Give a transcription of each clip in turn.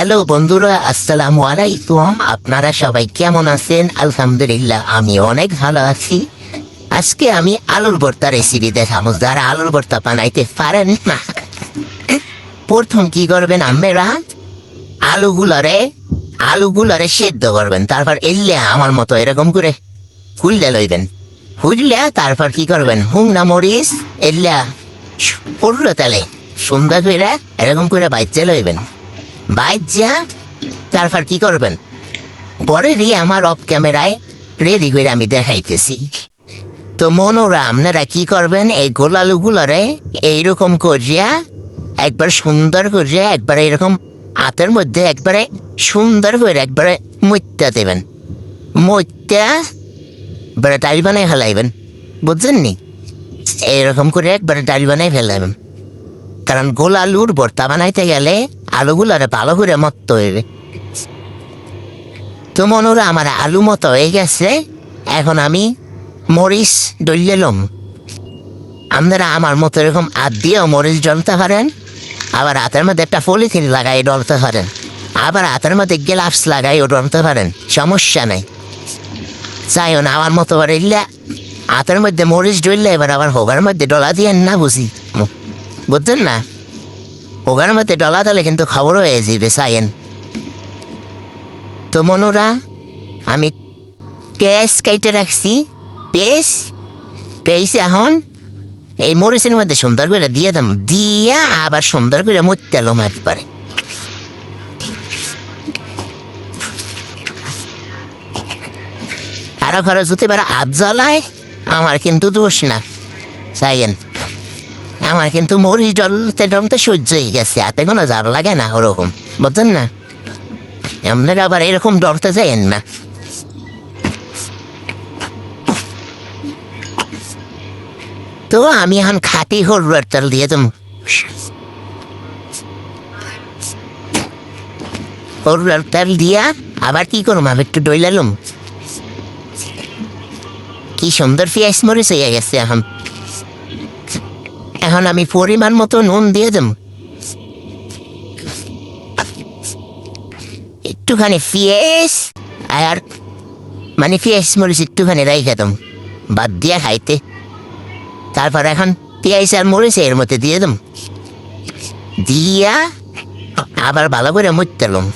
Hello বন্ধুরা, আসসালামু আলাইকুম। আপনারা সবাই কেমন আছেন? আলহামদুলিল্লাহ, আমি অনেক ভালো আছি। আজকে আমি আলুর ভর্তা রেসিপি দেখাবো। যারা আলুর ভর্তা বানাইতে পারেন না, প্রথম কি করবেন আপনারা? আলুগুলারে সেদ্ধ করবেন। তারপর এলে আমার মতো এরকম করে হুইলে লইবেন। হুইলে তারপর কি করবেন? হুংনা মরিচ এল্লা পুরো তেলে সুন্দর করে এরকম করে বাইচে লইবেন। বাইচা তারপর কি করবেন? পরে দিয়ে আমার অফ ক্যামেরায় রেডি করে আমি দেখাইতেছি। তো মনোরা, আপনারা কি করবেন? এই গোলালুগুলারে এইরকম করিয়া একবার সুন্দর করিয়া একবারে এরকম হাতের মধ্যে একবারে সুন্দর করে একবারে মুত্যা দেবেন। মুত্যা এবারে ডাল বানাই ফেলাইবেন, বুঝছেন নি? এইরকম করে একবারে ডাল বানাই ফেলাইবেন। কারণ গোল আলুর ভর্তা বানাইতে গেলে আলুগুলারে ভালো করে মত্ত হইবে। তো মনোরা, আমার আলু মতো হয়ে গেছে। এখন আমি মরিচ ডলিলাম। আপনারা আমার মতো এরকম হাত দিয়েও মরিচ ডলতে পারেন, আবার হাতের মধ্যে একটা পলিথিন লাগাই ডলতে পারেন, আবার হাতের মধ্যে গ্লাভস লাগাইও ডলতে পারেন, সমস্যা নেই। চাইও না আমার মতো আবার এলে হাতের মধ্যে মরিচ ডললে এবার আবার হোগার মধ্যে ডলা দিয়ে না, বুঝি বুঝছেন না? হোগার মধ্যে ডলা দিলে কিন্তু খবর হয়ে যাবে, চাইয়েন। তো মনোরা, আমি পেঁয়াজ কেটে রাখছি। পেঁয়াজ এখন এই মরিচের মধ্যে সুন্দর করে দিয়ে দাম, দিয়া আবার সুন্দর করে মুত্তালো মারতে পারে। আরো খরচ হতে পারে হাত জ্বালায়, আমার কিন্তু দোষ না, চাইয়েন। আমার কিন্তু মরিচ ডলতে সহ্য হয়ে গেছে, হাতে কোনো জ্বাল লাগে না ওরকম, বুঝছেন না? আপনারা আবার এরকম ডরতে চাইয়েন না। তো আমি এখন খাঁটি হলুদের তেল দিয়ে দেব। হলুদের তেল দিয়া আবার কি করুম, আমি একটু ডইলালুম। কি সুন্দর পেঁয়াজ মরিচ হয়ে গেছে। এখন আমি পরিমাণ মতো নুন দিয়ে দেব। একটুখানি পেঁয়াজ আর পেঁয়াজ মরিচ একটুখানি রাইখে দেব বাদ দিয়া খাইতে। তারপর এখন পেঁয়াজ আর মরিচ এর মধ্যে দিয়ে দেব, দিয়া আবার ভালো করে মুত্তালুম।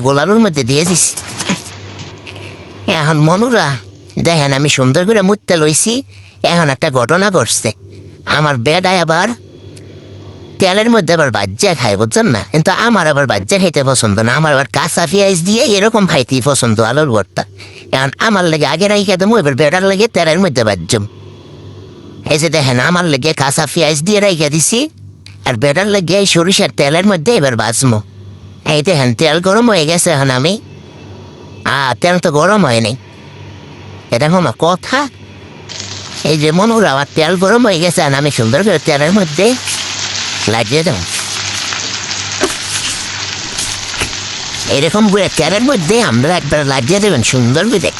গোল আলুর মধ্যে দিয়ে দিস। এখন মনোরা দেখেন, আমি সুন্দর করে মুত্তা লইছি। এখন একটা ঘটনা ঘটছে, আমার বেডায় আবার তেলের মধ্যে আবার বাজ্যা খায়, বুঝছেন না? কিন্তু আমার আবার বাজ্যা খাইতে পছন্দ না, আমার আবার কাঁচা পেঁয়াজ দিয়ে এরকম খাইতেই পছন্দ আলুর ভর্তা। এখন আমার লেগে আগে রাইখা দেবো, এবার বেড়ার লেগে তেলের মধ্যে বাজ্যম। এই যে দেখেন, আমার লেগে কাঁচা পেঁয়াজ দিয়ে রাইখা দিছি, আর বেড়ার লেগে এই সরিষার তেলের মধ্যে এবার বাজমো। এই দেখেন তেল গরম হয়ে গেছে। এখন আমি তেল তো গরম হয়নি, এটা কোনো কথা? এই যে মনোরা, আমার তেল গরম হয়ে গেছে, আর আমি সুন্দর করে তেলের মধ্যে লাগিয়ে দেব। এরকম করে তেলের মধ্যে আমরা একবার লাগিয়ে দেবেন সুন্দর করে।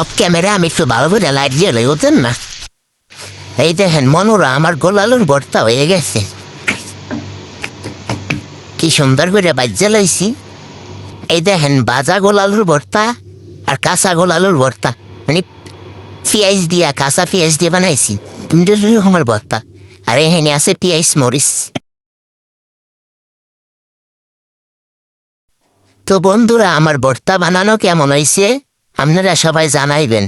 অফ ক্যামেরা আমি একটু ভালো করে লাগিয়ে লই, বুঝছেন না? এই দেখেন মনোরা, আমার গোল আলুর ভর্তা হয়ে গেছে। কি সুন্দর করে বাজ্যা লইছি। এই দেখেন, ভাজা গোল আলুর ভর্তা আর কাঁচা গোল আলুর ভর্তা, পেঁয়াজ দিয়া, কাঁচা পেঁয়াজ দিয়ে বানাইছি আমার ভর্তা। আর এখানে আছে পেঁয়াজ মরিচ। তো বন্ধুরা, আমার ভর্তা বানানো কেমন হয়েছে আপনারা সবাই জানাইবেন।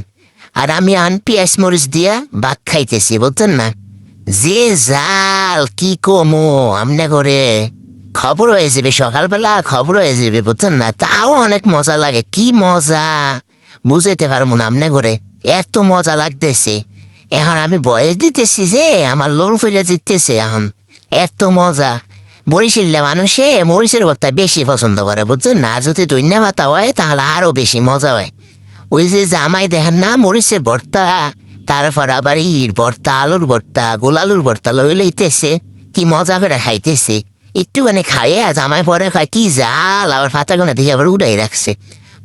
আর আমি পেঁয়াজ মরিচ দিয়া ভাত খাইতেছি, বুঝছেন না? যে জাল কি কমো, আমনে করে খবর হয়ে যাবে, সকালবেলা খবর হয়ে যাবে, বুঝছেন না? তাও অনেক মজা লাগে। কি মজা বুঝাইতে পারবো না আমনে করে, এত মজা লাগতেছে। এখন আমি বয়স দিতেছি যে আমার লোন ফিরে জিততেছে। এখন এত মজা। বরিশালে মানুষে মরিচের ভর্তা বেশি পছন্দ করে, বুঝছেন না? আর যদি ধনিয়া পাতা হয় তাহলে আরো বেশি মজা হয়। ওই যে জামাই দেখেন না, মরিচের ভর্তা, তারপর আবার ভর্তা, আলুর ভর্তা, গোল আলুর ভর্তা লই লইতেছে, কি মজা করে খাইতেছে। একটুখানি খাইয়ে জামাই পরে খায়, কি জাল, আবার পাতা গোনা দিয়ে আবার উড়াই রাখছে,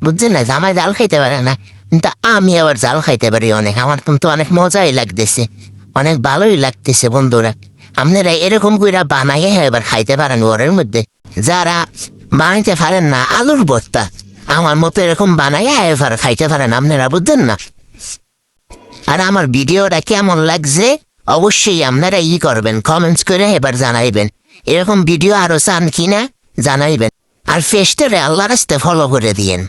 বুঝছেন না? জামাই জাল খাইতে পারে না, কিন্তু আমি আবার জাল খাইতে পারি অনেক, আমার কিন্তু অনেক মজাই লাগতেছে, অনেক ভালোই লাগতেছে বন্ধুরা। আপনারা এরকম কইরা বানাইয়ে এবার খাইতে পারেন ঘরের মধ্যে। যারা বানাইতে পারেন না আলুর ভর্তা, আমার মতো এরকম বানাইয়া এবার খাইতে পারেন, আপনারা বুঝছেন না? আর আমার ভিডিওটা কেমন লাগছে অবশ্যই আপনারা করবেন, কমেন্টস করে এবার জানাইবেন। এরকম ভিডিও আরো চান কিনা জানাইবেন। আর ফেসটারে আল্লাহর রাস্তে ফলো করে দিয়েন।